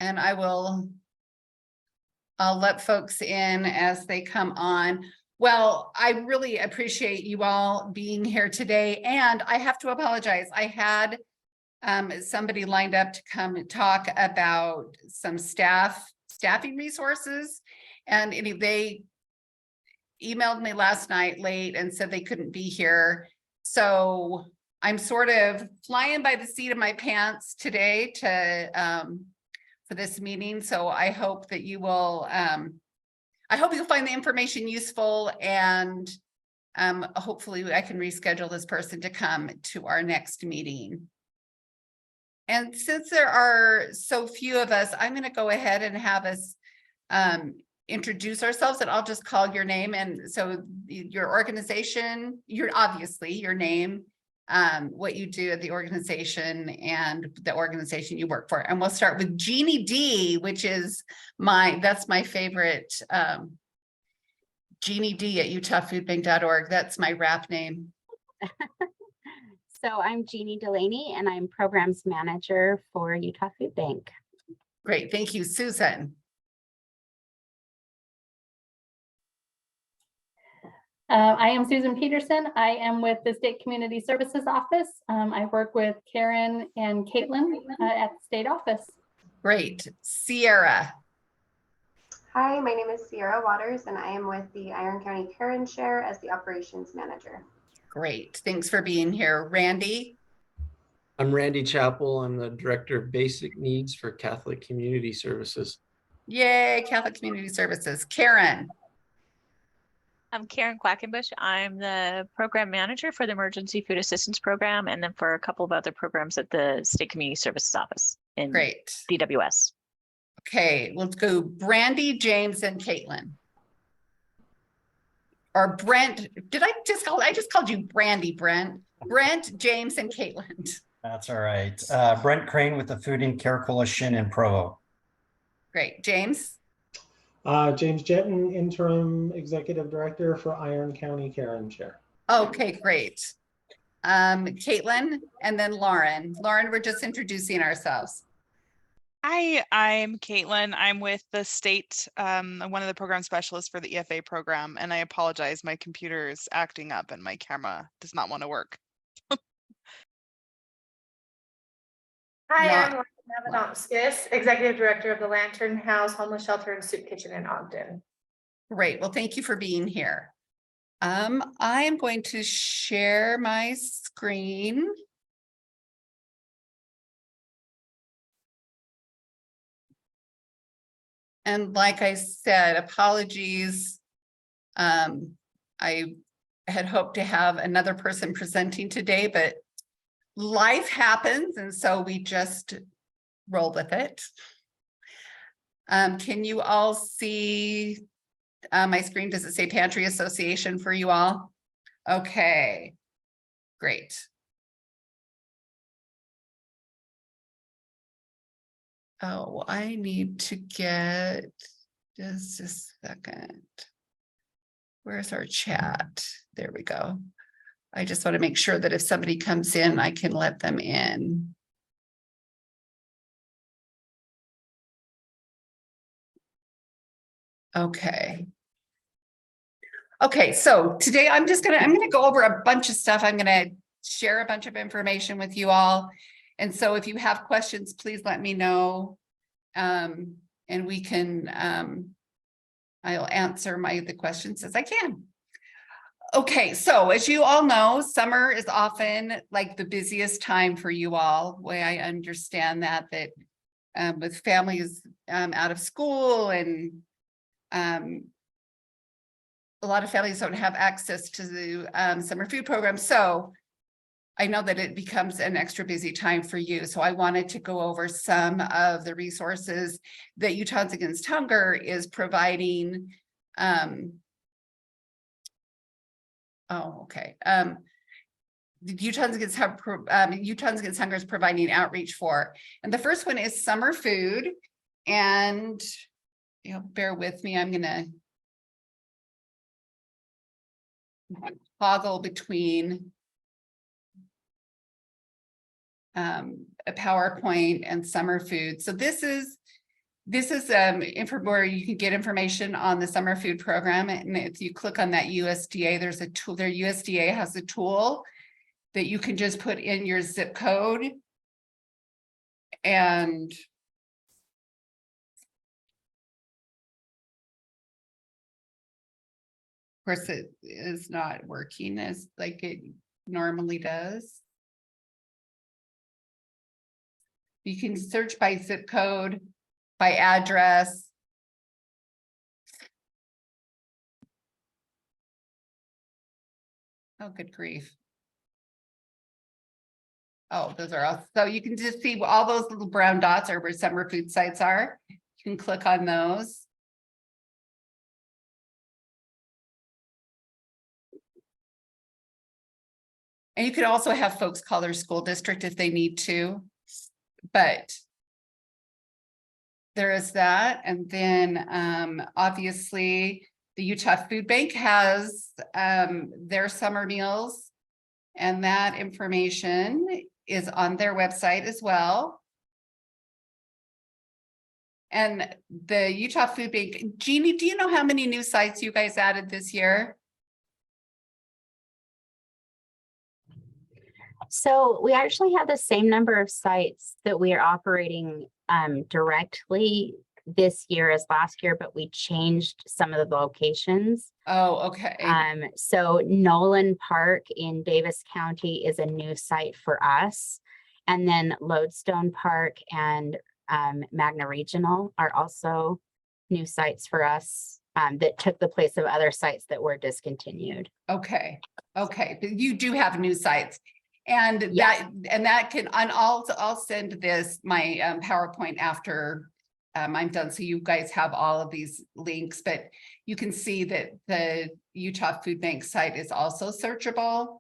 and I'll let folks in as they come on. Well, I really appreciate you all being here today, and I have to apologize. I had somebody lined up to come and talk about some staffing resources, and they emailed me last night late and said they couldn't be here. So I'm sort of flying by the seat of my pants today to for this meeting. So I hope that you will I hope you'll find the information useful, and hopefully I can reschedule this person to come to our next meeting. And since there are so few of us, I'm going to go ahead and have us introduce ourselves, and I'll just call your name. And so your organization, obviously your name, what you do at the organization, and the organization you work for. And we'll start with Jeannie D, which is that's my favorite, Jeannie D at utahfoodbank.org. That's my rap name. So I'm Jeannie Delaney, and I'm programs manager for Utah Food Bank. Great, thank you. Susan. I am Susan Peterson. I am with the State Community Services Office. I work with Karen and Caitlin at the state office. Great. Sierra. Hi, my name is Sierra Waters, and I am with the Iron County Care and Share as the operations manager. Great, thanks for being here. Randy. I'm Randy Chappell. I'm the Director of Basic Needs for Catholic Community Services. Yay, Catholic Community Services. Karen. I'm Karen Quackenbush. I'm the program manager for the Emergency Food Assistance Program, and then for a couple of other programs at the State Community Services Office in Great. DWS. Okay, let's go Brandy, James, and Caitlin. Or Brent. I just called you Brandy, Brent. Brent, James, and Caitlin. That's all right. Brent Crane with the Food and Care Coalition in Provo. Great. James. James Jetton, Interim Executive Director for Iron County Care and Share. Okay, great. Caitlin, and then Lauren. Lauren, we're just introducing ourselves. Hi, I'm Caitlin. I'm with the state, one of the program specialists for the EFA program, and I apologize, my computer is acting up and my camera does not want to work. Hi, I'm Lauren Navidomskis, Executive Director of the Lantern House Homeless Shelter and Soup Kitchen in Ogden. Great. Well, thank you for being here. I am going to share my screen. And like I said, apologies. I had hoped to have another person presenting today, but life happens, and so we just roll with it. Can you all see my screen? Does it say Pantry Association for you all? Okay, great. Oh, I need to get just a second. Where's our chat? There we go. I just want to make sure that if somebody comes in, I can let them in. Okay. Okay, so today I'm gonna go over a bunch of stuff. I'm gonna share a bunch of information with you all. And so if you have questions, please let me know. And we can, I'll answer the questions as I can. Okay, so as you all know, summer is often like the busiest time for you all. The way I understand that with families out of school, and a lot of families don't have access to the summer food program. So I know that it becomes an extra busy time for you. So I wanted to go over some of the resources that Utahns Against Hunger is providing. Utahns Against Hunger is providing outreach for. And the first one is summer food. And bear with me, I'm gonna toggle between a PowerPoint and summer food. So this is This is where you can get information on the summer food program. And if you click on that USDA, there's a tool there. USDA has a tool that you can just put in your zip code. And of course, it is not working as like it normally does. You can search by zip code, by address. Oh, good grief. Oh, those are all, so you can just see all those little brown dots are where summer food sites are. You can click on those. And you can also have folks call their school district if they need to, but there is that. And then obviously the Utah Food Bank has their summer meals, and that information is on their website as well. And the Utah Food Bank, Jeannie, do you know how many new sites you guys added this year? So we actually have the same number of sites that we are operating directly this year as last year, but we changed some of the locations. Oh, okay. So Nolan Park in Davis County is a new site for us. And then Lodestone Park and Magna Regional are also new sites for us that took the place of other sites that were discontinued. Okay, okay, but you do have new sites. And Yeah. that can, and I'll send this, my PowerPoint after I'm done. So you guys have all of these links, but you can see that the Utah Food Bank site is also searchable.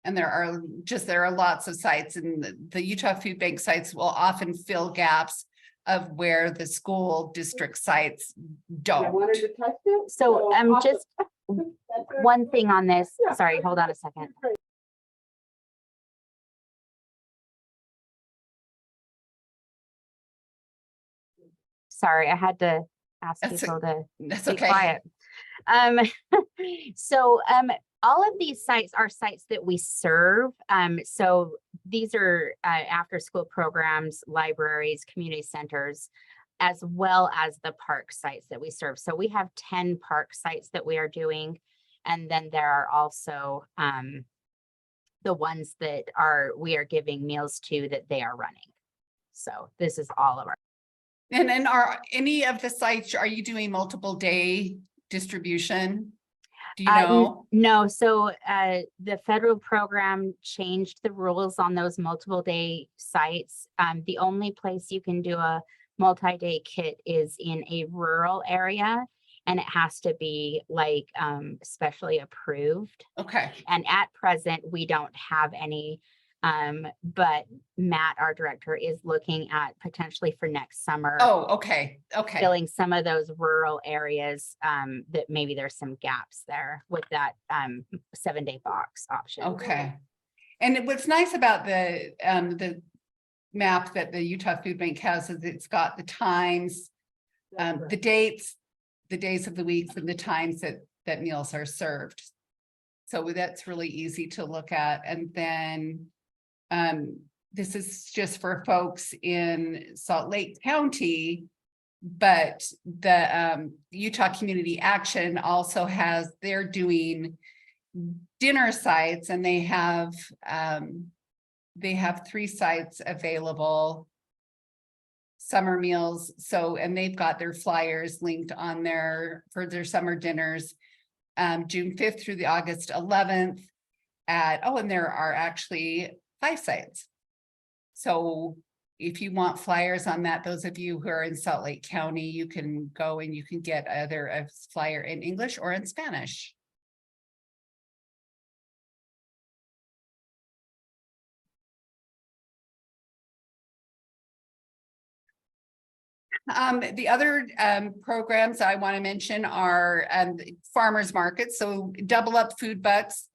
And there are lots of sites, and the Utah Food Bank sites will often fill gaps of where the school district sites don't. So just one thing on this. Sorry, hold on a second. Sorry, I had to ask people to That's be okay. quiet. All of these sites are sites that we serve. So these are after school programs, libraries, community centers, as well as the park sites that we serve. So we have 10 park sites that we are doing. And then there are also the ones that we are giving meals to that they are running. So this is all of our. And are any of the sites, are you doing multiple day distribution? Do you know? No, so the federal program changed the rules on those multiple day sites. The only place you can do a multi-day kit is in a rural area, and it has to be like specially approved. Okay. And at present, we don't have any, but Matt, our director, is looking at potentially for next summer. Oh, okay. Okay. Filling some of those rural areas that maybe there's some gaps there with that 7-day box option. Okay. And what's nice about the map that the Utah Food Bank has is it's got the times, the dates, the days of the weeks, and the times that meals are served. So that's really easy to look at. And then this is just for folks in Salt Lake County, but the Utah Community Action also has, they're doing dinner sites, and they have 3 sites available, summer meals. So, and they've got their flyers linked on there for their summer dinners, June 5th through the August 11th and there are actually 5 sites. So if you want flyers on that, those of you who are in Salt Lake County, you can go and you can get either a flyer in English or in Spanish. The other programs I want to mention are farmers markets. So Double Up Food Bucks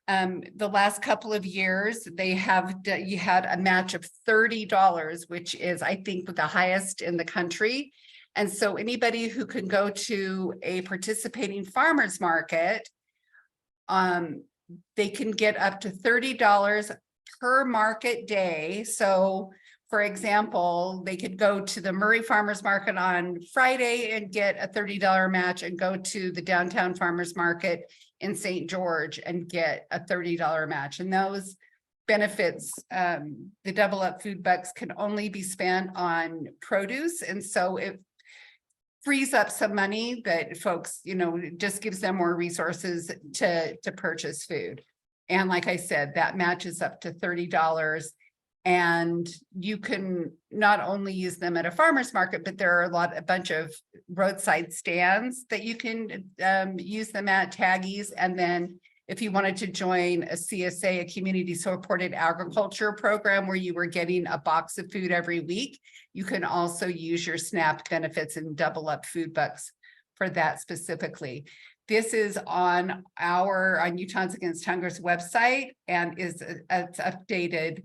The last couple of years, you had a match of $30, which is, I think, the highest in the country. And so anybody who can go to a participating farmer's market, they can get up to $30 per market day. So for example, they could go to the Murray Farmers Market on Friday and get a $30 match, and go to the downtown farmers market in St. George and get a $30 match. And those benefits, the double up food bucks, can only be spent on produce. And so it frees up some money that folks, just gives them more resources to purchase food. And like I said, that matches up to $30. And you can not only use them at a farmer's market, but there are a bunch of roadside stands that you can use them at, Taggies. And then if you wanted to join a CSA, a community supported agriculture program, where you were getting a box of food every week, you can also use your SNAP benefits and double up food bucks for that specifically. This is on Utahns Against Hunger's website, and it's updated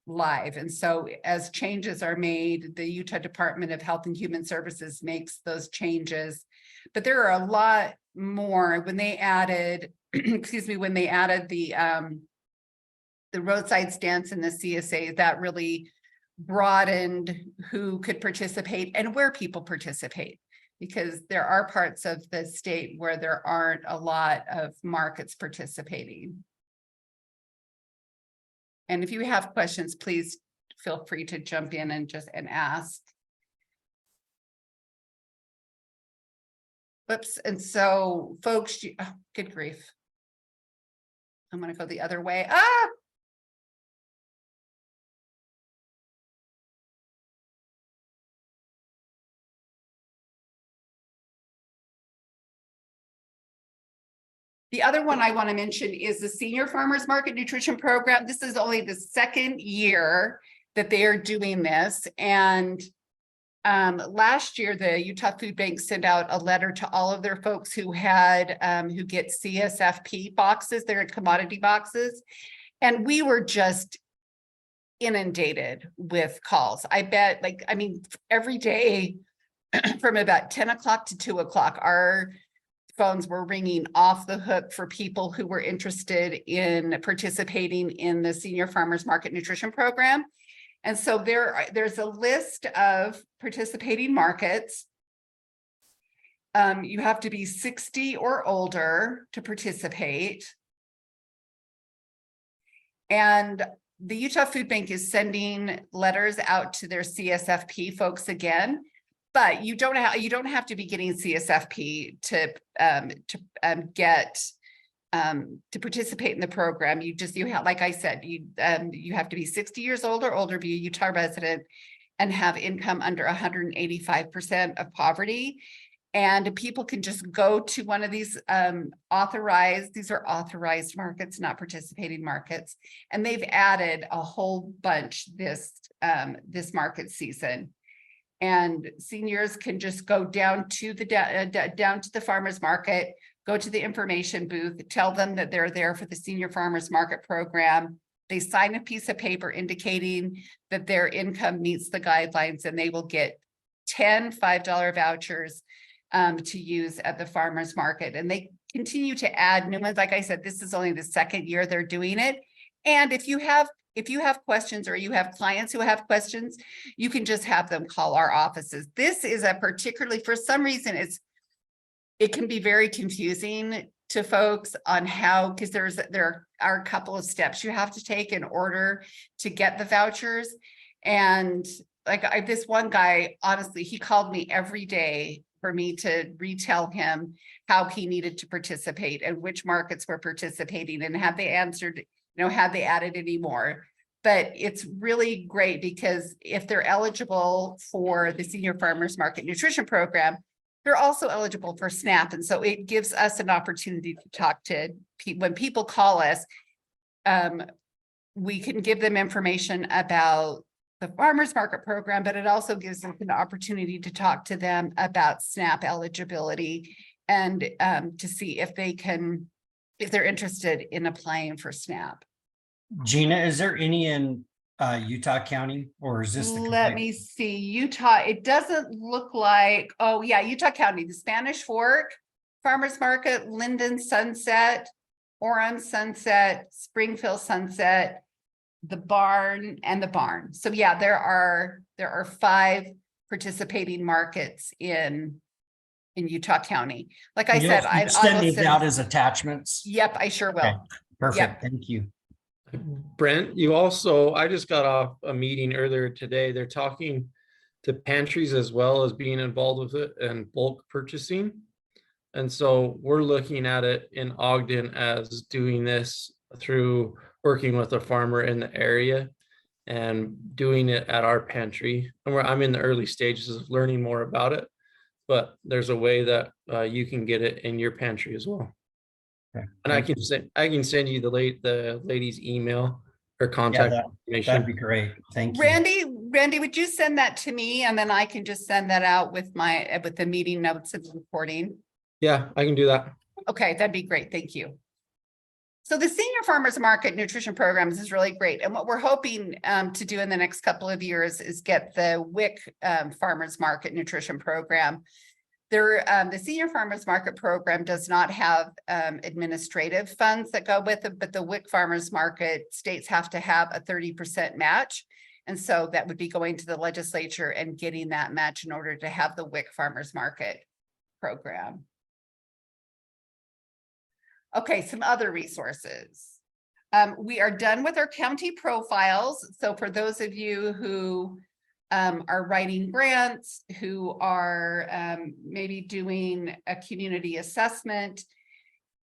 live. And so as changes are made, the Utah Department of Health and Human Services makes those changes. But there are a lot more. When they added, when they added the roadside stands in the CSA, that really broadened who could participate and where people participate, because there are parts of the state where there aren't a lot of markets participating. And if you have questions, please feel free to jump in and ask. Whoops. And so folks, good grief. I'm going to go the other way. The other one I want to mention is the Senior Farmers Market Nutrition Program. This is only the second year that they are doing this. And last year, the Utah Food Bank sent out a letter to all of their folks who had who get CSFP boxes, their commodity boxes. And we were just inundated with calls. I bet, every day from about 10 o'clock to 2 o'clock, our phones were ringing off the hook for people who were interested in participating in the Senior Farmers Market Nutrition Program. And so there's a list of participating markets. You have to be 60 or older to participate. And the Utah Food Bank is sending letters out to their CSFP folks again. But you don't have to be getting CSFP to participate in the program. You have, like I said, you have to be 60 years old or older, be a Utah resident, and have income under 185% of poverty. And people can just go to one of these these are authorized markets, not participating markets. And they've added a whole bunch this market season. And seniors can just go down to the farmers market, go to the information booth, tell them that they're there for the Senior Farmers Market Program. They sign a piece of paper indicating that their income meets the guidelines, and they will get 10 $5 vouchers to use at the farmers market. And they continue to add new ones. Like I said, this is only the second year they're doing it. And if you have questions, or you have clients who have questions, you can just have them call our offices. This is for some reason, it can be very confusing to folks on how, because there are a couple of steps you have to take in order to get the vouchers. And this one guy, honestly, he called me every day for me to retell him how he needed to participate and which markets were participating and have they answered, had they added any more. But it's really great because if they're eligible for the Senior Farmers Market Nutrition Program, they're also eligible for SNAP. And so it gives us an opportunity to talk to people. When people call us, we can give them information about the Farmers Market Program, but it also gives them an opportunity to talk to them about SNAP eligibility and to see if they can if they're interested in applying for SNAP. Gina, is there any in Utah County, or is this the Let complete- me see, Utah, it doesn't look like, oh yeah, Utah County, the Spanish Fork Farmers Market, Linden Sunset, Orem Sunset, Springfield Sunset, the barn and the barn. So yeah, there are 5 participating markets in Utah County. Like I You'll said, I send these out as attachments? Yep, I sure will. Okay, perfect, thank you. Brent, you also, I just got off a meeting earlier today. They're talking to pantries as well as being involved with it and bulk purchasing. And so we're looking at it in Ogden as doing this through working with a farmer in the area and doing it at our pantry. And I'm in the early stages of learning more about it, but there's a way that you can get it in your pantry as well. Okay, and I can send you the lady's email or Yeah, contact that'd information. be great, thank you. Randy, would you send that to me and then I can just send that out with the meeting notes and recording? Yeah, I can do that. Okay, that'd be great. Thank you. So the Senior Farmers Market Nutrition Programs is really great. And what we're hoping to do in the next couple of years is get the WIC Farmers Market Nutrition Program. The Senior Farmers Market Program does not have administrative funds that go with it, but the WIC Farmers Market states have to have a 30% match. And so that would be going to the legislature and getting that match in order to have the WIC Farmers Market Program. Okay, some other resources. We are done with our county profiles. So for those of you who are writing grants, who are maybe doing a community assessment,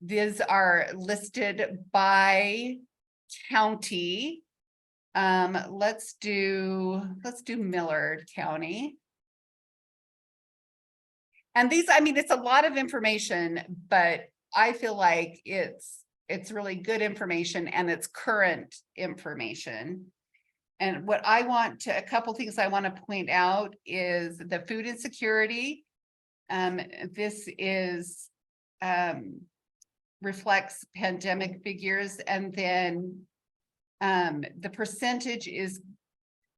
these are listed by county. Let's do Millard County. And these, I mean, it's a lot of information, but I feel like it's really good information and it's current information. And what I want to, a couple things I want to point out is the food insecurity. This is reflects pandemic figures, and then the percentage is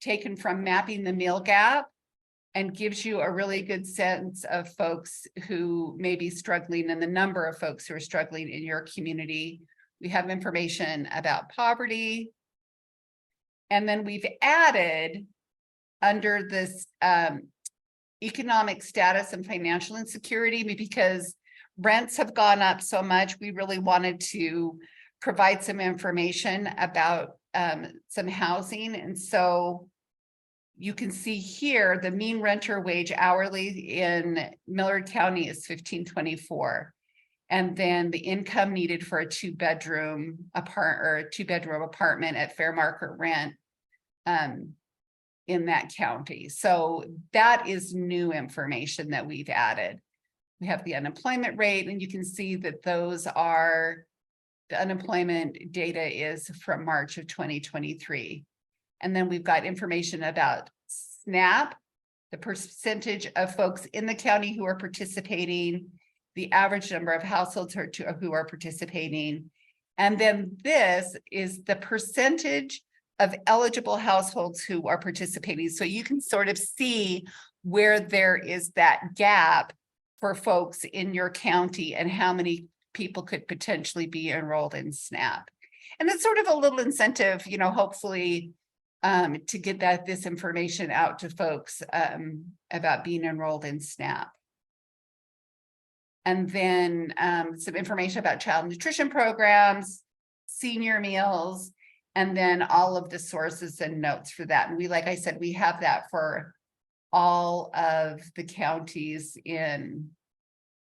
taken from mapping the meal gap and gives you a really good sense of folks who may be struggling and the number of folks who are struggling in your community. We have information about poverty. And then we've added under this economic status and financial insecurity, because rents have gone up so much, we really wanted to provide some information about some housing. And so you can see here, the mean renter wage hourly in Millard County is $15.24. And then the income needed for a two-bedroom apartment at fair market rent in that county. So that is new information that we've added. We have the unemployment rate, and you can see that those are, the unemployment data is from March of 2023. And then we've got information about SNAP, the percentage of folks in the county who are participating, the average number of households who are participating. And then this is the percentage of eligible households who are participating. So you can sort of see where there is that gap for folks in your county and how many people could potentially be enrolled in SNAP. And it's sort of a little incentive, you know, hopefully to get this information out to folks about being enrolled in SNAP. And then some information about child nutrition programs, senior meals, and then all of the sources and notes for that. And we, like I said, we have that for all of the counties in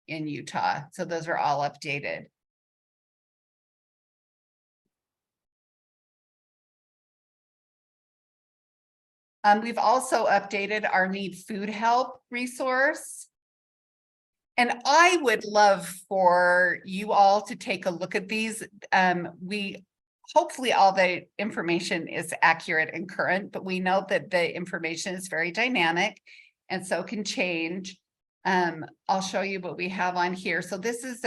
Utah. So those are all updated. We've also updated our Need Food Help resource. And I would love for you all to take a look at these. Hopefully all the information is accurate and current, but we know that the information is very dynamic and so can change. I'll show you what we have on here. So this is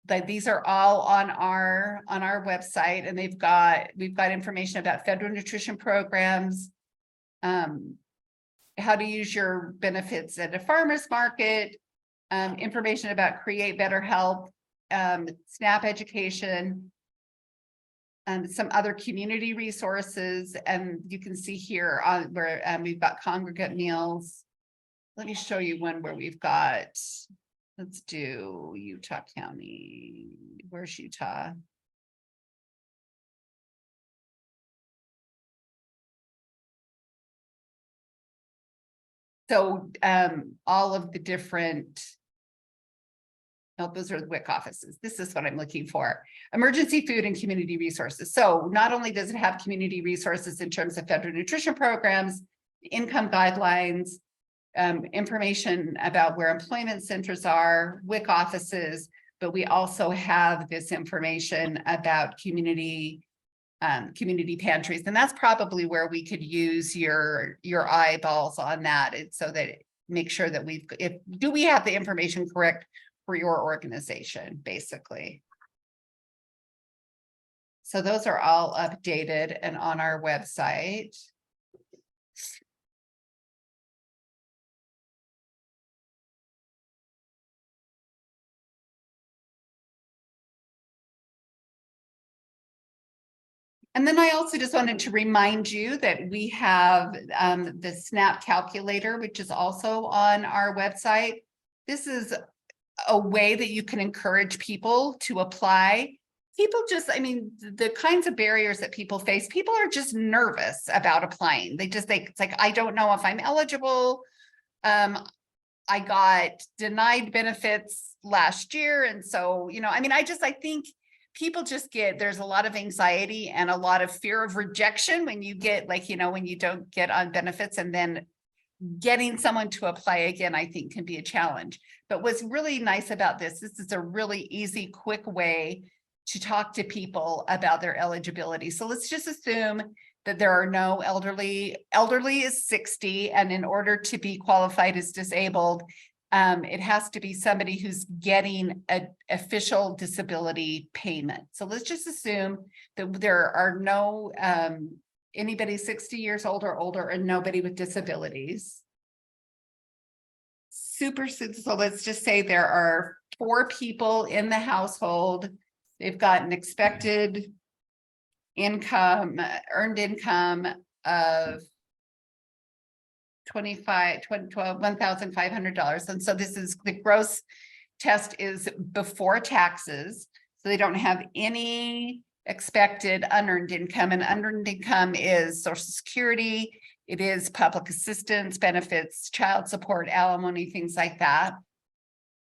Like these are all on our website, and we've got information about federal nutrition programs, how to use your benefits at a farmer's market, information about Create Better Health, SNAP education, some other community resources. And you can see here on where we've got congregate meals. Let me show you one where we've got, let's do Utah County. Where's Utah? So all of the different, no, those are the WIC offices. This is what I'm looking for. Emergency food and community resources. So not only does it have community resources in terms of federal nutrition programs, income guidelines, information about where employment centers are, WIC offices, but we also have this information about community pantries. And that's probably where we could use your eyeballs on that. It's so that make sure that do we have the information correct for your organization, basically. So those are all updated and on our website. And then I also just wanted to remind you that we have the SNAP calculator, which is also on our website. This is a way that you can encourage people to apply. People just, I mean, the kinds of barriers that people face, people are just nervous about applying. It's like, I don't know if I'm eligible. I got denied benefits last year. And so, I mean, I think people just there's a lot of anxiety and a lot of fear of rejection when you get when you don't get on benefits, and then getting someone to apply again, I think can be a challenge. But what's really nice about this is a really easy, quick way to talk to people about their eligibility. So let's just assume that there are no elderly is 60, and in order to be qualified as disabled, it has to be somebody who's getting an official disability payment. So let's just assume that there are no anybody 60 years old or older and nobody with disabilities. So let's just say there are 4 people in the household. They've got an expected income, earned income of $1,500. And so this is the gross test is before taxes. So they don't have any expected unearned income, and unearned income is Social Security. It is public assistance, benefits, child support, alimony, things like that.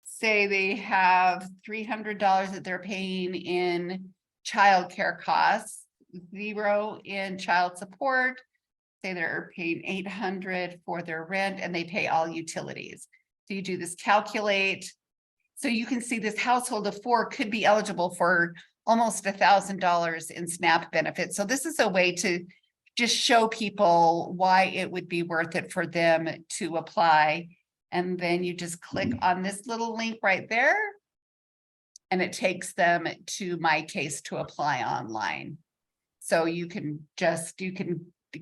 Say they have $300 that they're paying in childcare costs, 0 in child support. Say they're paying $800 for their rent, and they pay all utilities. So you do this calculate. So you can see this household of 4 could be eligible for almost $1,000 in SNAP benefits. So this is a way to just show people why it would be worth it for them to apply. And then you just click on this little link right there, and it takes them to My Case to apply online. So you can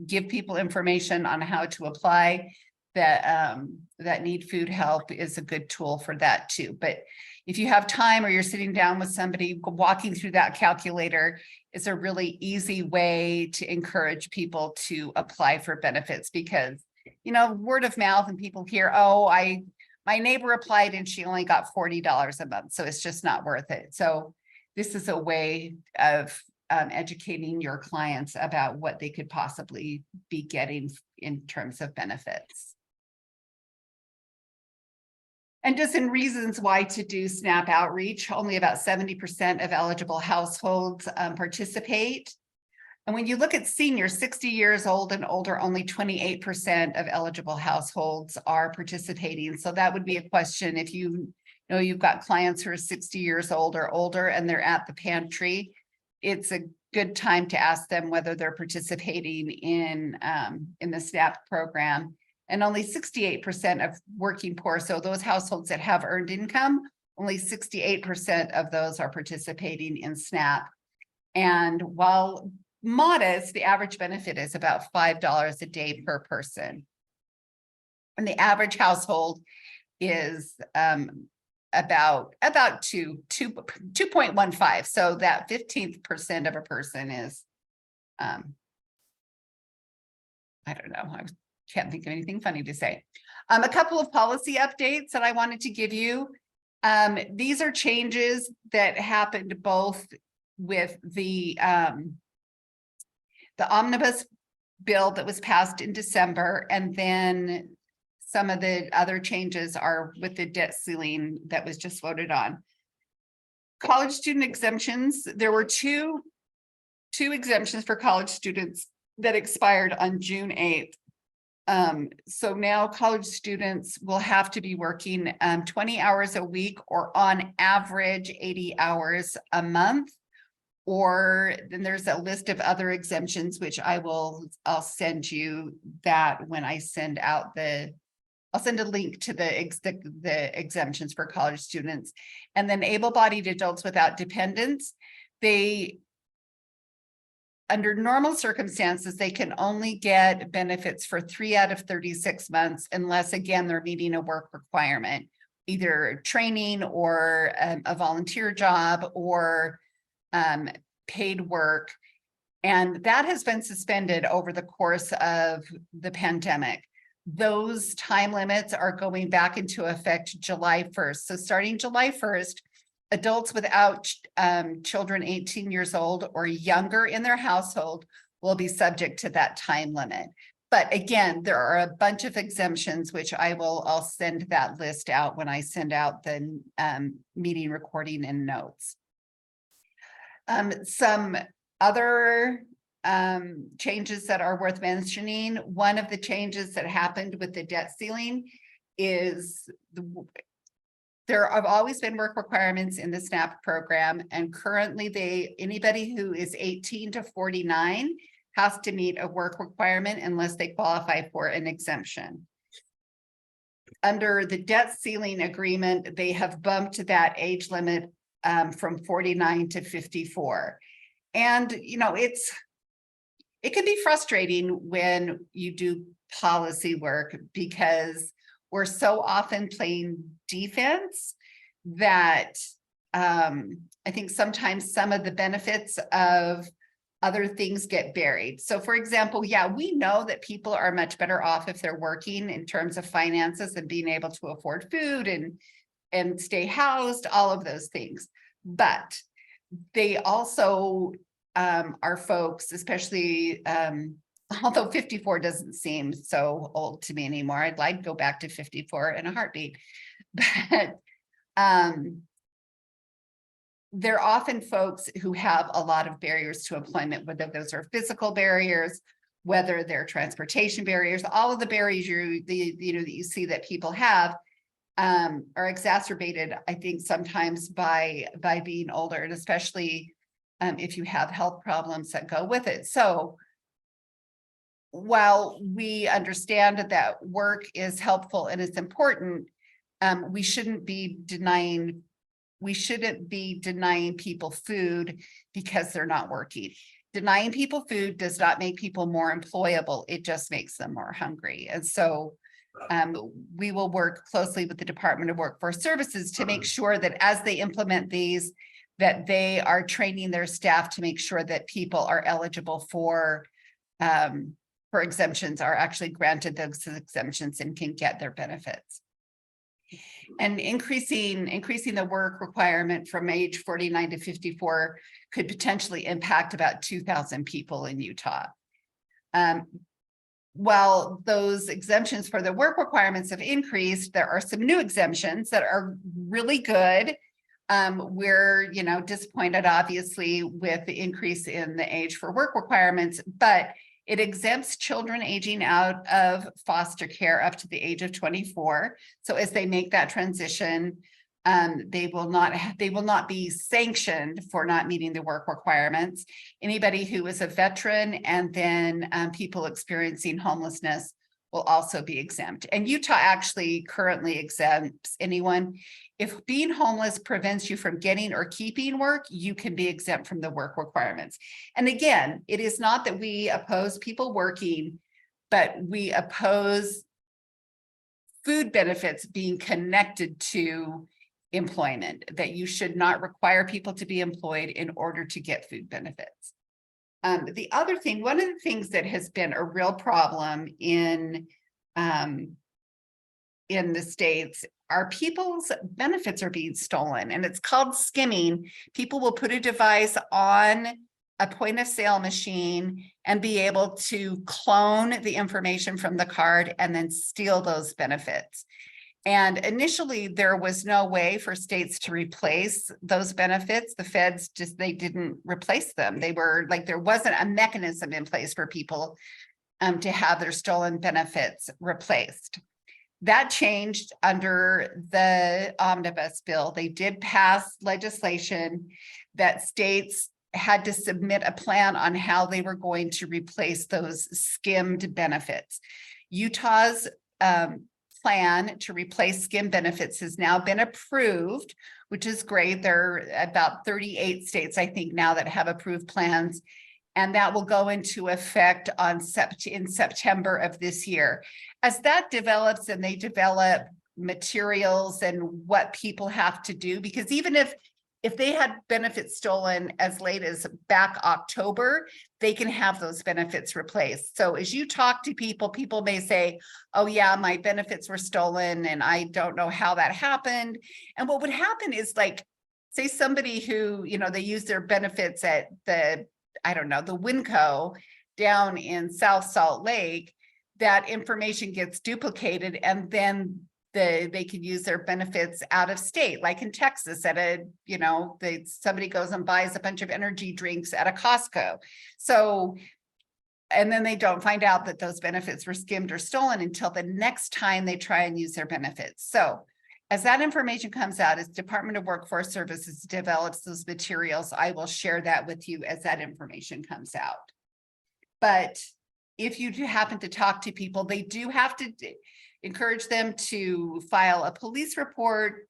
give people information on how to apply. That need food help is a good tool for that too. But if you have time, or you're sitting down with somebody, walking through that calculator is a really easy way to encourage people to apply for benefits, because word of mouth, and people hear, oh, my neighbor applied and she only got $40 a month, so it's just not worth it. So this is a way of educating your clients about what they could possibly be getting in terms of benefits. And just in reasons why to do SNAP outreach, only about 70% of eligible households participate. And when you look at seniors, 60 years old and older, only 28% of eligible households are participating. So that would be a question if you've got clients who are 60 years old or older and they're at the pantry. It's a good time to ask them whether they're participating in the SNAP program. And only 68% of working poor, so those households that have earned income, only 68% of those are participating in SNAP. And while modest, the average benefit is about $5 a day per person. And the average household is about 2.15. So that 15% of a person is, I don't know, I can't think of anything funny to say. A couple of policy updates that I wanted to give you. These are changes that happened both with the omnibus bill that was passed in December, and then some of the other changes are with the debt ceiling that was just voted on. College student exemptions, there were two exemptions for college students that expired on June 8th. So now college students will have to be working 20 hours a week, or on average 80 hours a month. Or then there's a list of other exemptions, which I'll send you that when I send out I'll send a link to the exemptions for college students. And then able-bodied adults without dependents, under normal circumstances, they can only get benefits for 3 out of 36 months, unless again, they're meeting a work requirement, either training or a volunteer job or paid work. And that has been suspended over the course of the pandemic. Those time limits are going back into effect July 1st. So starting July 1st, adults without children 18 years old or younger in their household will be subject to that time limit. But again, there are a bunch of exemptions, which I'll send that list out when I send out the meeting recording and notes. Some other changes that are worth mentioning. One of the changes that happened with the debt ceiling is there have always been work requirements in the SNAP program, and currently anybody who is 18 to 49 has to meet a work requirement unless they qualify for an exemption. Under the debt ceiling agreement, they have bumped that age limit from 49 to 54. And, it can be frustrating when you do policy work, because we're so often playing defense that I think sometimes some of the benefits of other things get buried. So for example, yeah, we know that people are much better off if they're working in terms of finances and being able to afford food and stay housed, all of those things. But they also are folks, especially although 54 doesn't seem so old to me anymore. I'd like to go back to 54 in a heartbeat. But they're often folks who have a lot of barriers to employment, whether those are physical barriers, whether they're transportation barriers, all of the barriers that you see that people have are exacerbated, I think, sometimes by being older, and especially if you have health problems that go with it. So while we understand that work is helpful and it's important, we shouldn't be denying people food because they're not working. Denying people food does not make people more employable. It just makes them more hungry. And so we will work closely with the Department of Workforce Services to make sure that as they implement these, that they are training their staff to make sure that people are eligible for exemptions, are actually granted those exemptions and can get their benefits. And increasing the work requirement from age 49 to 54 could potentially impact about 2,000 people in Utah. While those exemptions for the work requirements have increased, there are some new exemptions that are really good. We're, disappointed, obviously, with the increase in the age for work requirements, but it exempts children aging out of foster care up to the age of 24. So as they make that transition, they will not be sanctioned for not meeting the work requirements. Anybody who is a veteran and then people experiencing homelessness will also be exempt. And Utah actually currently exempts anyone. If being homeless prevents you from getting or keeping work, you can be exempt from the work requirements. And again, it is not that we oppose people working, but we oppose food benefits being connected to employment, that you should not require people to be employed in order to get food benefits. The other thing, one of the things that has been a real problem in the States are people's benefits are being stolen, and it's called skimming. People will put a device on a point of sale machine and be able to clone the information from the card and then steal those benefits. And initially, there was no way for states to replace those benefits. The feds they didn't replace them. They were like, there wasn't a mechanism in place for people to have their stolen benefits replaced. That changed under the omnibus bill. They did pass legislation that states had to submit a plan on how they were going to replace those skimmed benefits. Utah's plan to replace skim benefits has now been approved, which is great. There are about 38 states, I think, now that have approved plans, and that will go into effect in September of this year. As that develops and they develop materials and what people have to do, because even if they had benefits stolen as late as back October, they can have those benefits replaced. So as you talk to people, people may say, oh yeah, my benefits were stolen and I don't know how that happened. And what would happen is, like, say somebody who, they use their benefits at the Winco down in South Salt Lake, that information gets duplicated and then they can use their benefits out of state, like in Texas somebody goes and buys a bunch of energy drinks at a Costco. So, and then they don't find out that those benefits were skimmed or stolen until the next time they try and use their benefits. So as that information comes out, as Department of Workforce Services develops those materials, I will share that with you as that information comes out. But if you happen to talk to people, they do have to encourage them to file a police report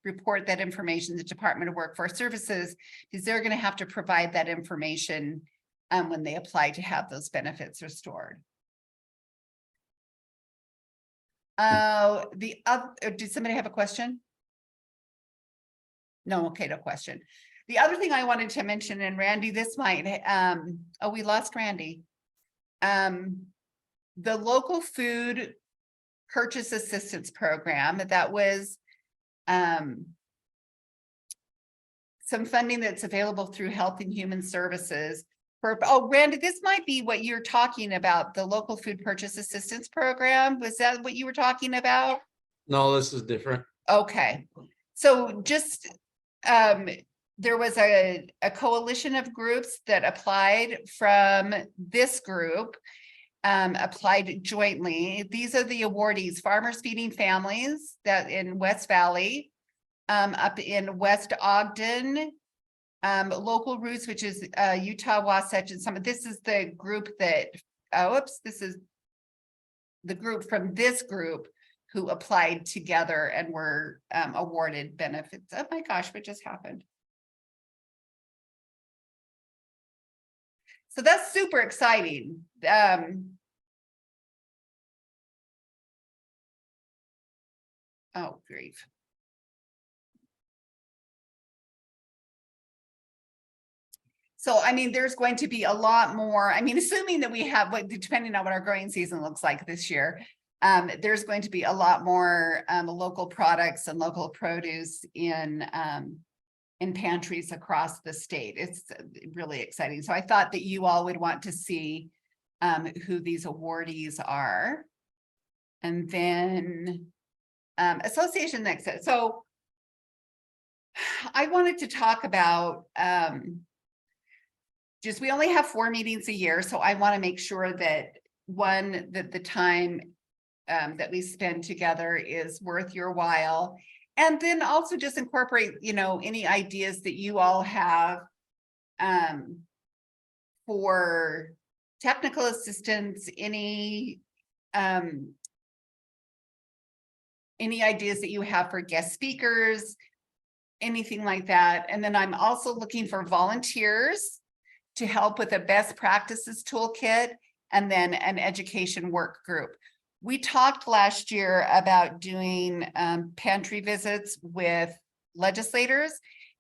that information to the Department of Workforce Services, because they're going to have to provide that information when they apply to have those benefits restored. Did somebody have a question? No, okay, no question. The other thing I wanted to mention, and Randy, this might, we lost Randy. The local food purchase assistance program, that was some funding that's available through Health and Human Services. Randy, this might be what you're talking about, the local food purchase assistance program. Was that what you were talking about? No, this is different. Okay, so just there was a coalition of groups that applied from this group, applied jointly. These are the awardees: Farmers Feeding Families, that in West Valley, up in West Ogden, Local Roots, which is Utah, Wasatch, and some of this is the group that, this is the group from this group who applied together and were awarded benefits. Oh my gosh, what just happened? So that's super exciting. Oh, grief. So, I mean, there's going to be a lot more, assuming that we have, depending on what our growing season looks like this year, there's going to be a lot more local products and local produce in pantries across the state. It's really exciting. So I thought that you all would want to see who these awardees are. And then association next. So I wanted to talk about we only have 4 meetings a year. So I want to make sure that the time that we spend together is worth your while. And then also just incorporate, any ideas that you all have for technical assistance, any any ideas that you have for guest speakers, anything like that. And then I'm also looking for volunteers to help with a best practices toolkit and then an education work group. We talked last year about doing pantry visits with legislators,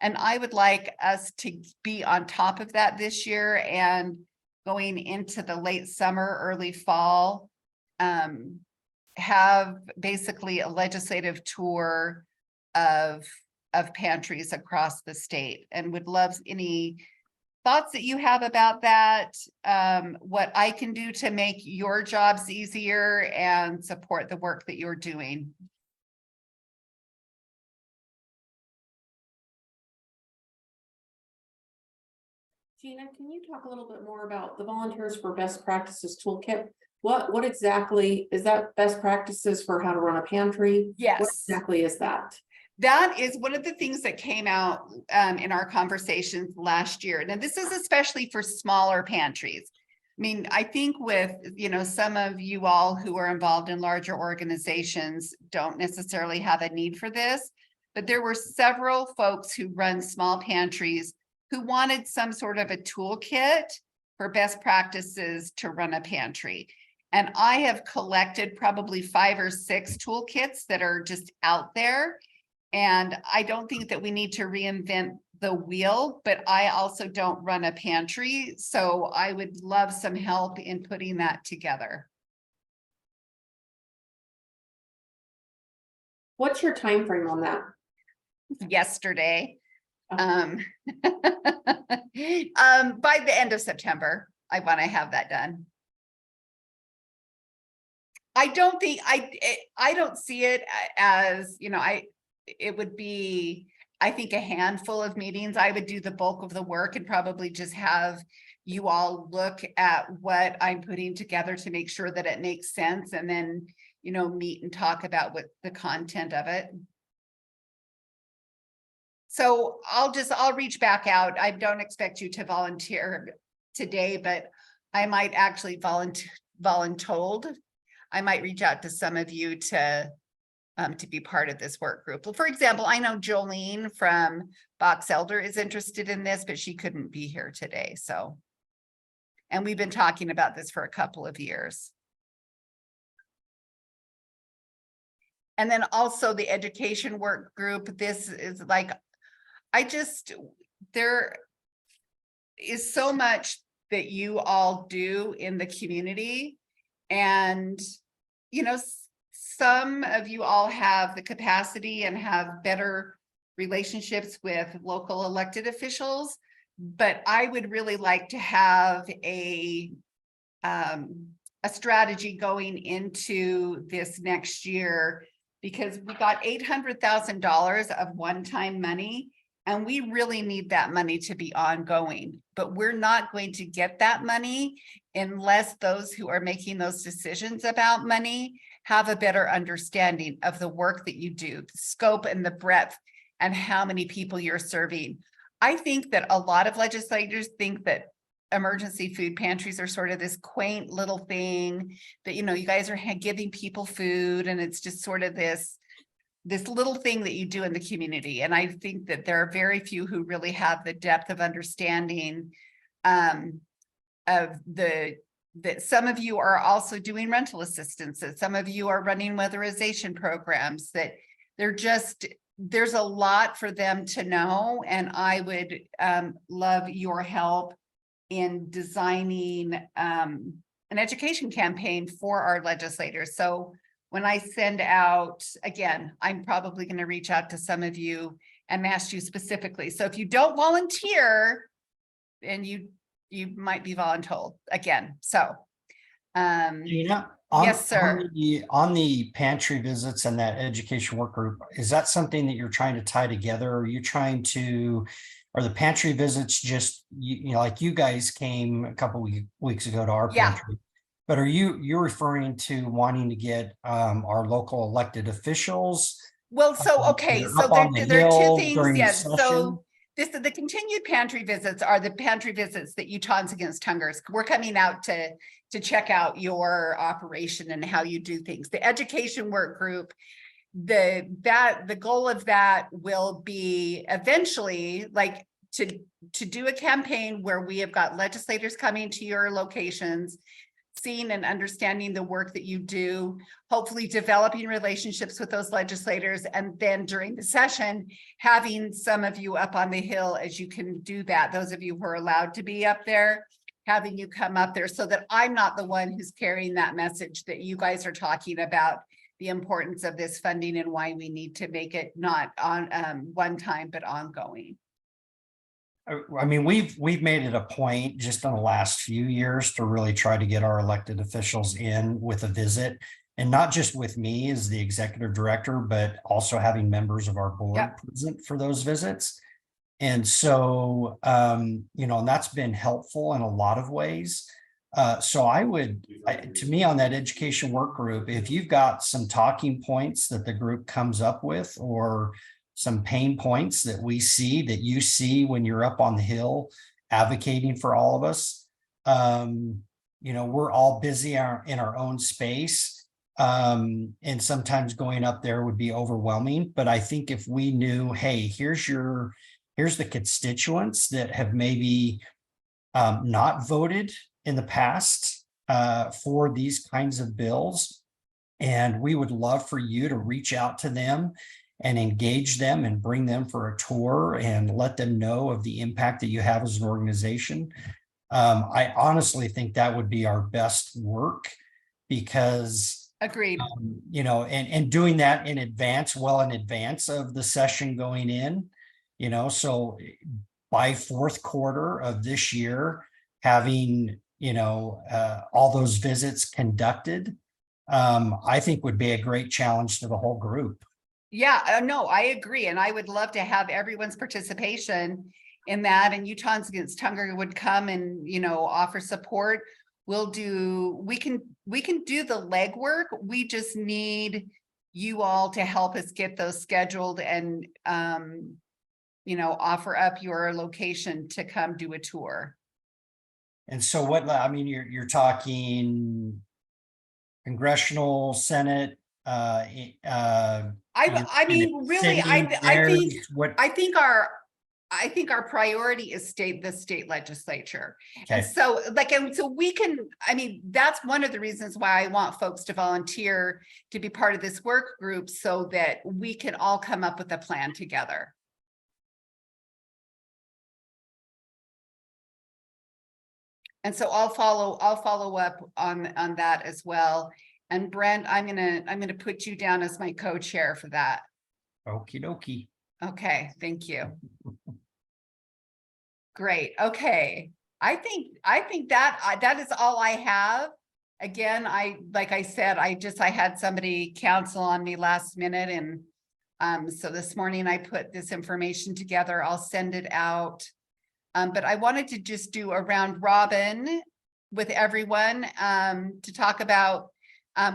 and I would like us to be on top of that this year and going into the late summer, early fall, have basically a legislative tour of pantries across the state, and would love any thoughts that you have about that, what I can do to make your jobs easier and support the work that you're doing. Gina, can you talk a little bit more about the Volunteers for Best Practices Toolkit? What exactly is that? Best practices for how to run a pantry? Yes. What exactly is that? That is one of the things that came out in our conversations last year. Now, this is especially for smaller pantries. I mean, I think with, some of you all who are involved in larger organizations don't necessarily have a need for this, but there were several folks who run small pantries who wanted some sort of a toolkit for best practices to run a pantry. And I have collected probably 5 or 6 toolkits that are just out there. And I don't think that we need to reinvent the wheel, but I also don't run a pantry. So I would love some help in putting that together. What's your time frame on that? Yesterday. By the end of September, I want to have that done. I don't think I don't see it as, it would be, I think, a handful of meetings. I would do the bulk of the work and probably just have you all look at what I'm putting together to make sure that it makes sense, and then, meet and talk about what the content of it. So I'll reach back out. I don't expect you to volunteer today, but I might actually voluntold. I might reach out to some of you to be part of this work group. For example, I know Jolene from Box Elder is interested in this, but she couldn't be here today. So, and we've been talking about this for a couple of years. And then also the education work group. This is like, there is so much that you all do in the community. And, some of you all have the capacity and have better relationships with local elected officials, but I would really like to have a strategy going into this next year, because we got $800,000 of one-time money, and we really need that money to be ongoing. But we're not going to get that money unless those who are making those decisions about money have a better understanding of the work that you do, the scope and the breadth, and how many people you're serving. I think that a lot of legislators think that emergency food pantries are sort of this quaint little thing that, you guys are giving people food, and it's just sort of this little thing that you do in the community. And I think that there are very few who really have the depth of understanding of that some of you are also doing rental assistance, that some of you are running weatherization programs, that there's a lot for them to know. And I would love your help in designing an education campaign for our legislators. So when I send out, again, I'm probably going to reach out to some of you and ask you specifically. So if you don't volunteer, and you might be voluntold again. So Gina, yes, sir. On the pantry visits and that education work group, is that something that you're trying to tie together? Are you trying to, are the pantry visits just, like you guys came a couple weeks ago to our pantry, but are you're referring to wanting to get our local elected officials? Well, so, okay, so there are two things. Yes. So the continued pantry visits are the pantry visits that Utahns Against Hungers. We're coming out to check out your operation and how you do things. The education work group, the goal of that will be eventually like to do a campaign where we have got legislators coming to your locations, seeing and understanding the work that you do, hopefully developing relationships with those legislators, and then during the session, having some of you up on the Hill as you can do that. Those of you who are allowed to be up there, having you come up there so that I'm not the one who's carrying that message that you guys are talking about the importance of this funding and why we need to make it not on one time, but ongoing. I mean, we've made it a point just in the last few years to really try to get our elected officials in with a visit, and not just with me as the executive director, but also having members of our board Yep. present for those visits. And so, you know, and that's been helpful in a lot of ways. So to me, on that education work group, if you've got some talking points that the group comes up with, or some pain points that we see, that you see when you're up on the Hill advocating for all of us, you know, we're all busy in our own space. And sometimes going up there would be overwhelming. But I think if we knew, hey, here's the constituents that have maybe not voted in the past for these kinds of bills, and we would love for you to reach out to them and engage them and bring them for a tour and let them know of the impact that you have as an organization. I honestly think that would be our best work, because Agreed. you know, and doing that in advance, well in advance of the session going in, you know, so by fourth quarter of this year, having, you know, all those visits conducted, I think would be a great challenge to the whole group. Yeah, no, I agree. And I would love to have everyone's participation in that. And Utahns Against Hunger would come and, you know, offer support. We can do the legwork. We just need you all to help us get those scheduled and, you know, offer up your location to come do a tour. And so I mean, you're talking congressional, Senate, I mean, really, I think our priority is the state legislature. Okay. And so we can, I mean, that's one of the reasons why I want folks to volunteer to be part of this work group, so that we can all come up with a plan together. And so I'll follow up on that as well. And Brent, I'm gonna put you down as my co-chair for that. Okie dokie. Okay, thank you. Great. Okay. I think that is all I have. Again, like I said, I had somebody counsel on me last minute, and so this morning I put this information together. I'll send it out. But I wanted to just do a round robin with everyone to talk about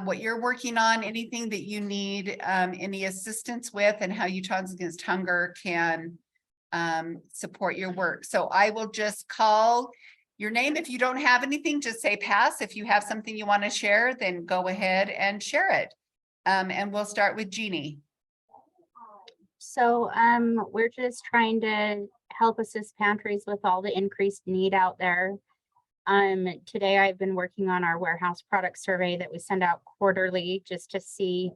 what you're working on, anything that you need any assistance with, and how Utahns Against Hunger can support your work. So I will just call your name. If you don't have anything, just say pass. If you have something you want to share, then go ahead and share it. And we'll start with Jeannie. So we're just trying to help assist pantries with all the increased need out there. Today I've been working on our warehouse product survey that we send out quarterly, just to see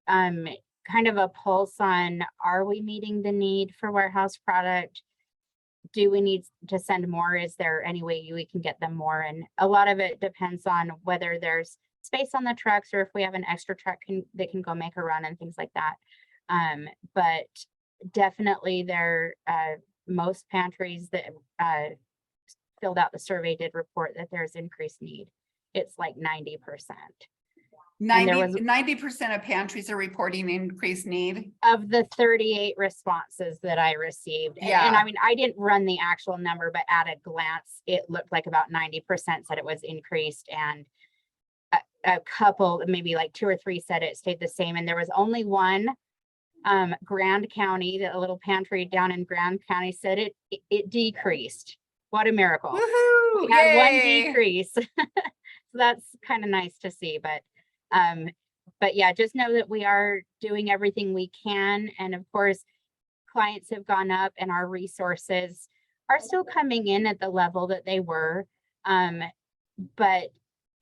kind of a pulse on, are we meeting the need for warehouse product? Do we need to send more? Is there any way we can get them more? And a lot of it depends on whether there's space on the trucks, or if we have an extra truck that can go make a run and things like that. But definitely most pantries that filled out the survey did report that there's increased need. It's like 90%. 90% of pantries are reporting increased need. Of the 38 responses that I received. Yeah. And I mean, I didn't run the actual number, but at a glance, it looked like about 90% said it was increased, and a couple, maybe like 2 or 3 said it stayed the same. And there was only one, Grand County, a little pantry down in Grand County, said it decreased. What a miracle. Woohoo! We had one Yay! decrease. So that's kind of nice to see, but But yeah, just know that we are doing everything we can. And of course, clients have gone up and our resources are still coming in at the level that they were. But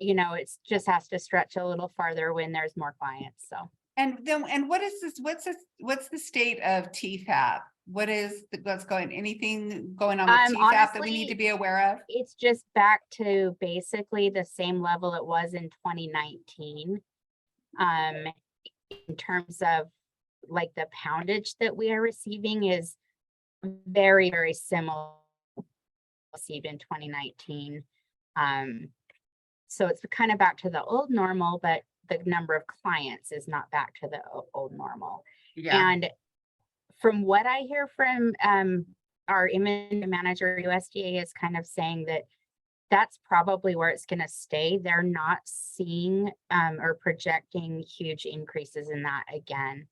you know, it's just has to stretch a little farther when there's more clients. So. And then, and what is this, what's the state of TFAP? What's anything going on with TFAP that we need to Honestly, be aware of? it's just back to basically the same level it was in 2019. In terms of like the poundage that we are receiving is very, very similar received in 2019. So it's kind of back to the old normal, but the number of clients is not back to the old normal. Yeah. And from what I hear from our image manager, USDA is kind of saying that that's probably where it's going to stay. They're not seeing or projecting huge increases in that again.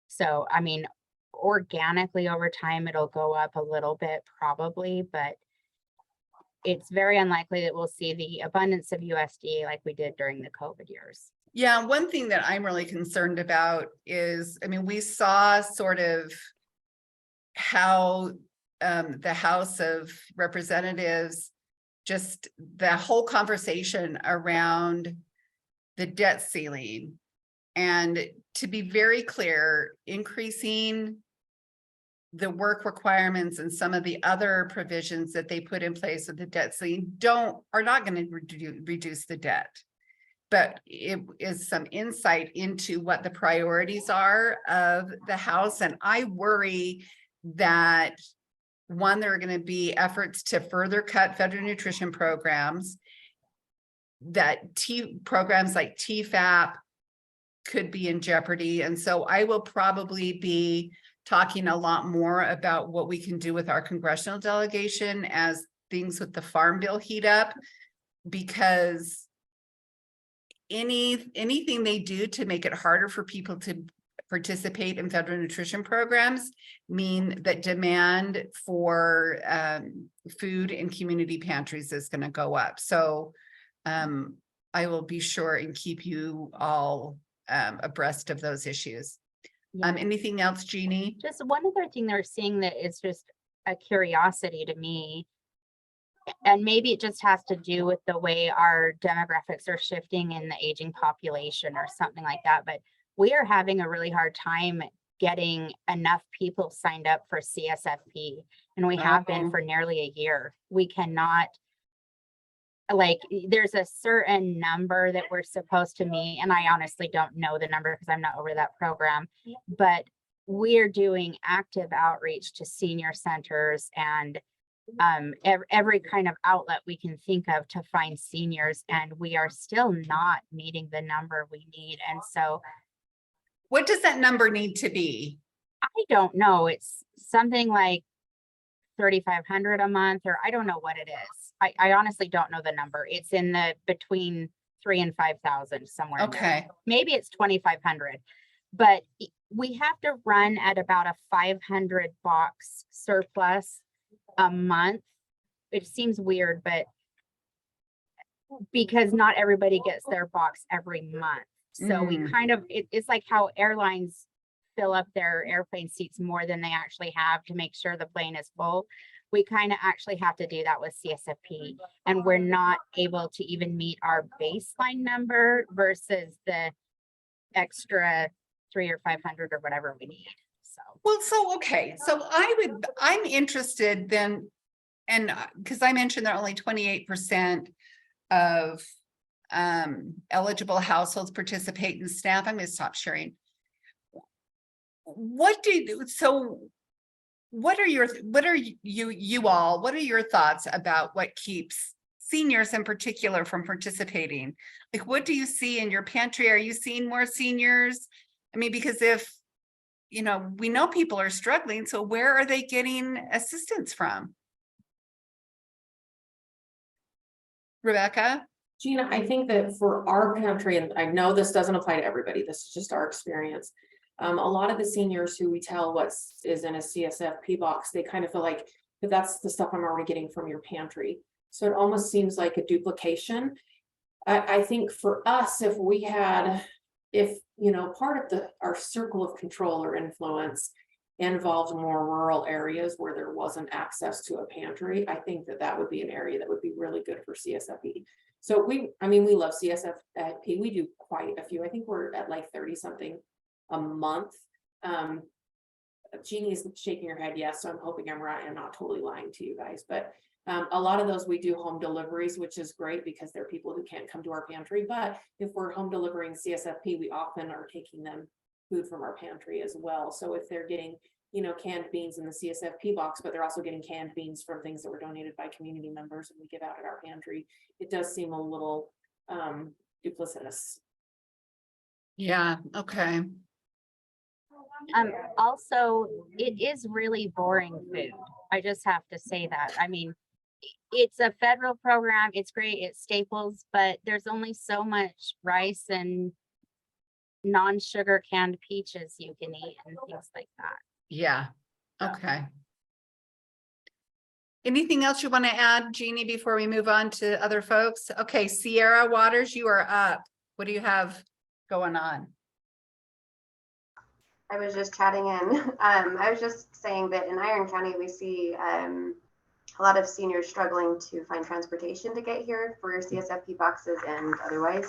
So, I mean, organically over time, it'll go up a little bit probably, but it's very unlikely that we'll see the abundance of USDA like we did during the COVID years. Yeah, one thing that I'm really concerned about is, I mean, we saw sort of how the House of Representatives, just the whole conversation around the debt ceiling. And to be very clear, increasing the work requirements and some of the other provisions that they put in place with the debt ceiling are not going to reduce the debt. But it is some insight into what the priorities are of the House. And I worry that one, there are going to be efforts to further cut federal nutrition programs, that programs like TFAP could be in jeopardy. And so I will probably be talking a lot more about what we can do with our congressional delegation as things with the Farm Bill heat up, because anything they do to make it harder for people to participate in federal nutrition programs mean that demand for food in community pantries is going to go up. So I will be sure and keep you all abreast of those issues. Yeah. Anything else, Jeannie? Just one other thing they're seeing that is just a curiosity to me, and maybe it just has to do with the way our demographics are shifting in the aging population or something like that, but we are having a really hard time getting enough people signed up for CSFP, and we have been for nearly a year. We cannot, like, there's a certain number that we're supposed to meet, and I honestly don't know the number because I'm not over that program, but we're doing active outreach to senior centers and every kind of outlet we can think of to find seniors, and we are still not meeting the number we need. And so what does that number need to be? I don't know. It's something like 3,500 a month, or I don't know what it is. I honestly don't know the number. It's in the between 3,000 and 5,000 somewhere. Okay. Maybe it's 2,500, but we have to run at about a 500 box surplus a month. It seems weird, but because not everybody gets their box every month. So we kind of, it's like how airlines fill up their airplane seats more than they actually have to make sure the plane is full. We kind of actually have to do that with CSFP, and we're not able to even meet our baseline number versus the extra 300 or 500 or whatever we need. So, well, okay. So I'm interested then, and because I mentioned that only 28% of eligible households participate in SNAP. I'm going to stop sharing. What are your thoughts about what keeps seniors in particular from participating? Like, what do you see in your pantry? Are you seeing more seniors? I mean, because if, you know, we know people are struggling, so where are they getting assistance from? Rebecca? Gina, I think that for our pantry, and I know this doesn't apply to everybody, this is just our experience. A lot of the seniors who we tell is in a CSFP box, they kind of feel like that's the stuff I'm already getting from your pantry. So it almost seems like a duplication. I think for us, if we had if, you know, part of our circle of control or influence involved more rural areas where there wasn't access to a pantry, I think that would be an area that would be really good for CSFP. So we love CSFP. We do quite a few. I think we're at like 30 something a month. Jeannie's shaking her head yes, so I'm hoping I'm right and not totally lying to you guys, but a lot of those we do home deliveries, which is great because there are people who can't come to our pantry. But if we're home delivering CSFP, we often are taking them food from our pantry as well. So if they're getting, you know, canned beans in the CSFP box, but they're also getting canned beans from things that were donated by community members and we give out at our pantry, it does seem a little duplicitous. Yeah, okay. Also, it is really boring food. I just have to say that. I mean, it's a federal program. It's great. It's staples, but there's only so much rice and non-sugar canned peaches you can eat and things like that. Yeah, okay. Anything else you want to add, Jeannie, before we move on to other folks? Okay, Sierra Waters, you are up. What do you have going on? I was just chatting in. I was just saying that in Iron County, we see a lot of seniors struggling to find transportation to get here for CSFP boxes and otherwise.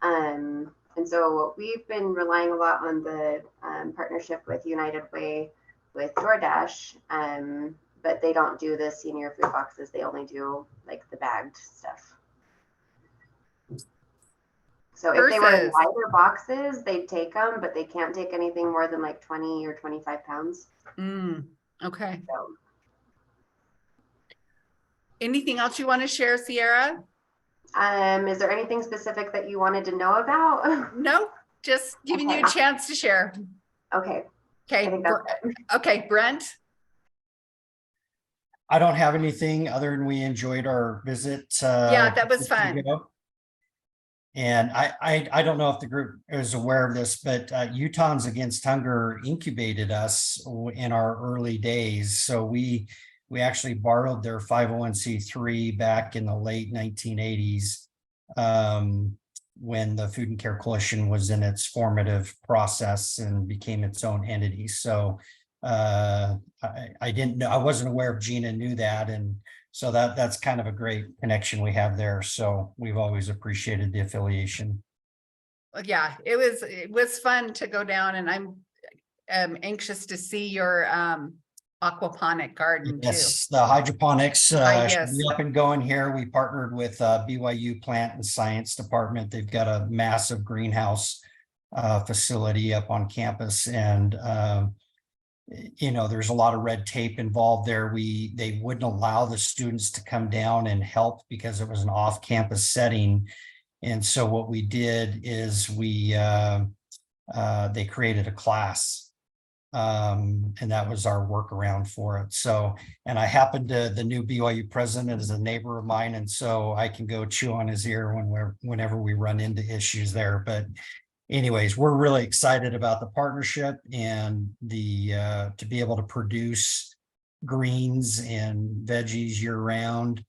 And so we've been relying a lot on the partnership with United Way with DoorDash, but they don't do the senior food boxes. They only do like the bagged stuff. So if they were in wider boxes, they'd take them, but they can't take anything more than like 20 or 25 pounds. Okay. So. Anything else you want to share, Sierra? Is there anything specific that you wanted to know about? No, just giving you a chance to share. Okay. Okay. Okay, Brent. I don't have anything other than we enjoyed our visit. Yeah, that was fun. And I don't know if the group is aware of this, but Utahns Against Hunger incubated us in our early days. So we actually borrowed their 501c3 back in the late 1980s when the Food and Care Coalition was in its formative process and became its own entity. So I didn't know, I wasn't aware if Gina knew that, and so that's kind of a great connection we have there. So we've always appreciated the affiliation. Yeah, it was fun to go down, and I'm anxious to see your aquaponic garden too. Yes, the hydroponics should yes. be up and going here. We partnered with BYU Plant and Science Department. They've got a massive greenhouse facility up on campus, and you know, there's a lot of red tape involved there. They wouldn't allow the students to come down and help because it was an off-campus setting. And so what we did is they created a class, and that was our workaround for it. So, and I happened to, the new BYU president is a neighbor of mine, and so I can go chew on his ear whenever we run into issues there. But anyways, we're really excited about the partnership and to be able to produce greens and veggies year round,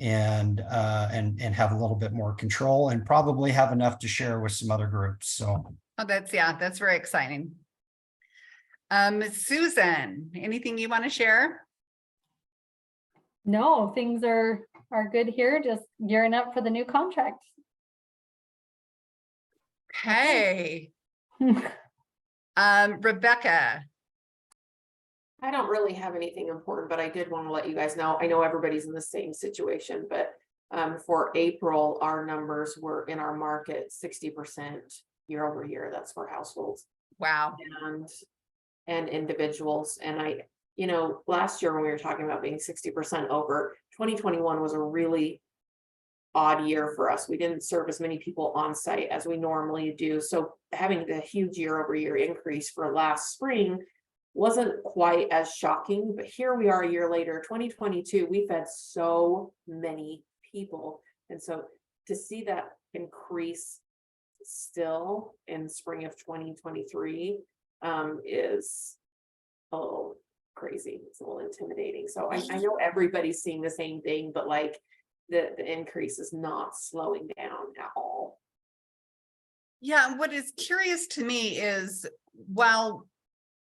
and have a little bit more control, and probably have enough to share with some other groups. So that's very exciting. Susan, anything you want to share? No, things are good here, just gearing up for the new contract. Okay. Rebecca. I don't really have anything important, but I did want to let you guys know, I know everybody's in the same situation, but for April, our numbers were in our market 60% year over year. That's for households. Wow. And individuals. And you know, last year when we were talking about being 60% over, 2021 was a really odd year for us. We didn't serve as many people on site as we normally do. So having the huge year over year increase for last spring wasn't quite as shocking, but here we are a year later, 2022, we fed so many people. And so to see that increase still in spring of 2023 is a little crazy. It's a little intimidating. So I know everybody's seeing the same thing, but like the increase is not slowing down at all. Yeah, what is curious to me is while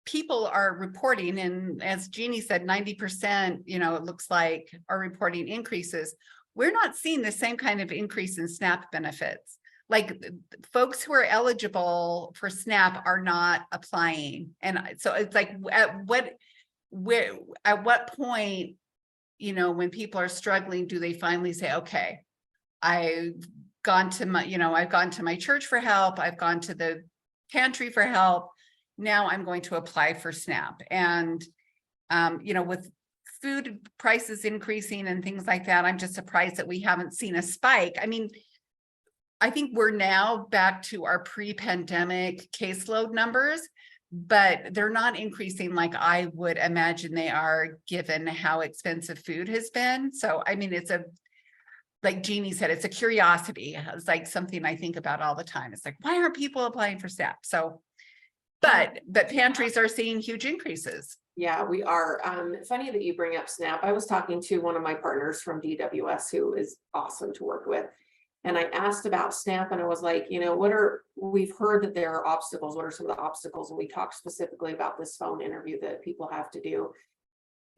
people are reporting, and as Jeannie said, 90%, it looks like are reporting increases, we're not seeing the same kind of increase in SNAP benefits. Like folks who are eligible for SNAP are not applying. And so it's like, at what point, when people are struggling, do they finally say, okay, I've gone to my church for help. I've gone to the pantry for help. Now I'm going to apply for SNAP. And, with food prices increasing and things like that, I'm just surprised that we haven't seen a spike. I mean, I think we're now back to our pre-pandemic caseload numbers, but they're not increasing like I would imagine they are given how expensive food has been. So, I mean, like Jeannie said, it's a curiosity. It's like something I think about all the time. It's like, why aren't people applying for SNAP? So, but pantries are seeing huge increases. Yeah, we are. Funny that you bring up SNAP. I was talking to one of my partners from DWS who is awesome to work with. And I asked about SNAP and I was like, we've heard that there are obstacles. What are some of the obstacles? And we talked specifically about this phone interview that people have to do.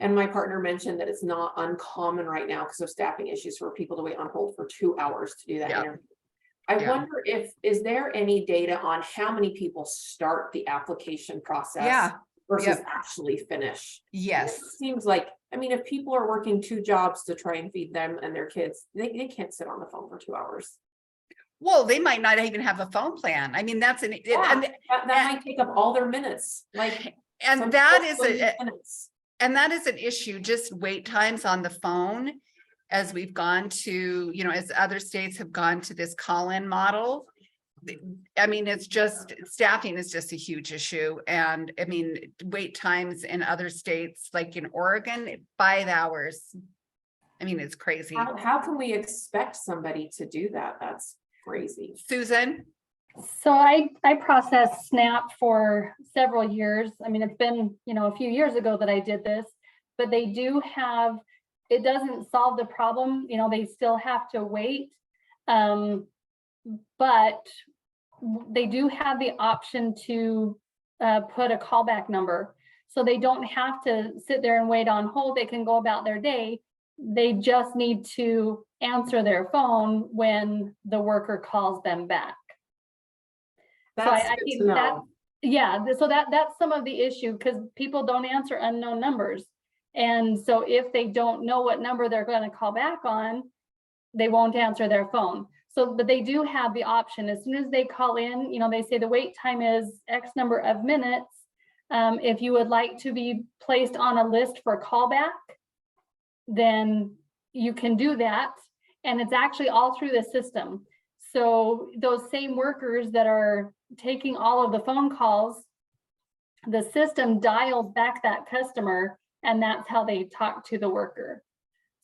And my partner mentioned that it's not uncommon right now because of staffing issues for people to wait on hold for 2 hours to do that interview. I wonder is there any data on how many people start the application process versus actually finish? Yes. It seems like, if people are working 2 jobs to try and feed them and their kids, they can't sit on the phone for 2 hours. Well, they might not even have a phone plan. I mean, that's that might take up all their minutes. And that is an issue, just wait times on the phone as we've gone to, as other states have gone to this call-in model. I mean, it's just staffing is just a huge issue. And I mean, wait times in other states, like in Oregon, 5 hours. I mean, it's crazy. How can we expect somebody to do that? That's crazy. Susan? So I processed SNAP for several years. I mean, it's been, a few years ago that I did this, but they do have, it doesn't solve the problem. They still have to wait. But they do have the option to put a callback number. So they don't have to sit there and wait on hold. They can go about their day. They just need to answer their phone when the worker calls them back. That's so I think that's some of the issue because people don't answer unknown numbers. And so if they don't know what number they're going to call back on, they won't answer their phone. So, but they do have the option as soon as they call in, they say the wait time is X number of minutes. If you would like to be placed on a list for callback, then you can do that. And it's actually all through the system. So those same workers that are taking all of the phone calls, the system dials back that customer, and that's how they talk to the worker.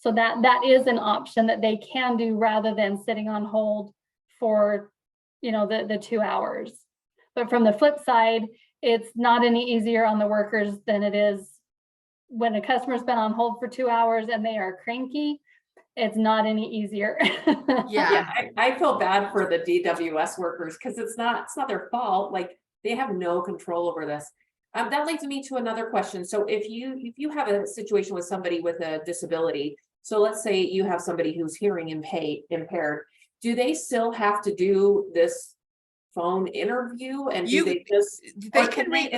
So that is an option that they can do rather than sitting on hold for, the 2 hours. But from the flip side, it's not any easier on the workers than it is when a customer's been on hold for 2 hours and they are cranky. It's not any easier. Yeah, I feel bad for the DWS workers because it's not their fault. Like they have no control over this. That leads me to another question. So if you have a situation with somebody with a disability, so let's say you have somebody who's hearing impaired, do they still have to do this phone interview? And is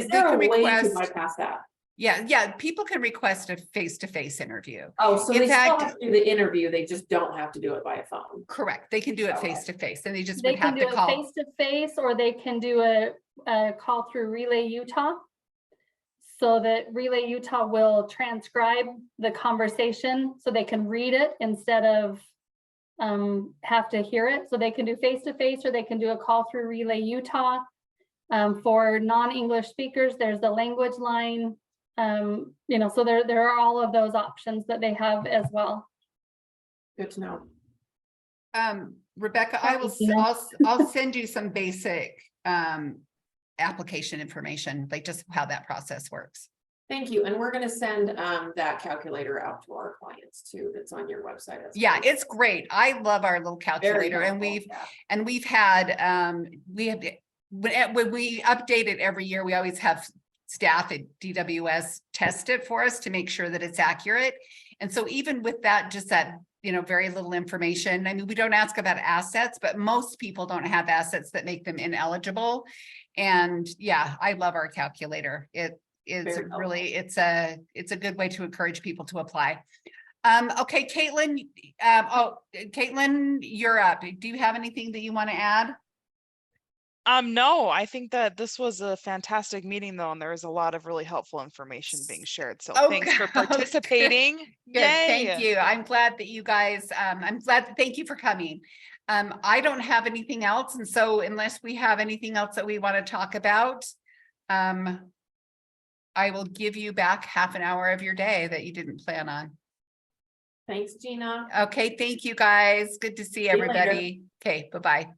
there a way to bypass that? Yeah, people can request a face-to-face interview. Oh, so they still have to do the interview, they just don't have to do it by a phone. Correct. They can do it face-to-face, and they just They would have can to do it call. face-to-face, or they can do a call through Relay Utah. So that Relay Utah will transcribe the conversation so they can read it instead of have to hear it. So they can do face-to-face, or they can do a call through Relay Utah. For non-English speakers, there's the language line. So there are all of those options that they have as well. Good to know. Rebecca, I'll send you some basic application information, like just how that process works. Thank you. And we're gonna send that calculator out to our clients too. That's on your website. as Yeah, well. it's great. I love our little Very calculator, and helpful, yeah. we've had, when we update it every year, we always have staff at DWS test it for us to make sure that it's accurate. And so even with that, just that, very little information. I mean, we don't ask about assets, but most people don't have assets that make them ineligible. And yeah, I love our calculator. It is Very really, it's a good way to encourage people to apply. Okay, Caitlin, Caitlin, you're up. Do you have anything that you want to add? No, I think that this was a fantastic meeting though, and there was a lot of really helpful information being shared. So thanks for participating. Good, thank Yay. you. I'm glad that you guys, thank you for coming. I don't have anything else. And so unless we have anything else that we want to talk about, I will give you back half an hour of your day that you didn't plan on. Thanks, Gina. Okay, thank you guys. Good to see you later. everybody. Okay, bye-bye.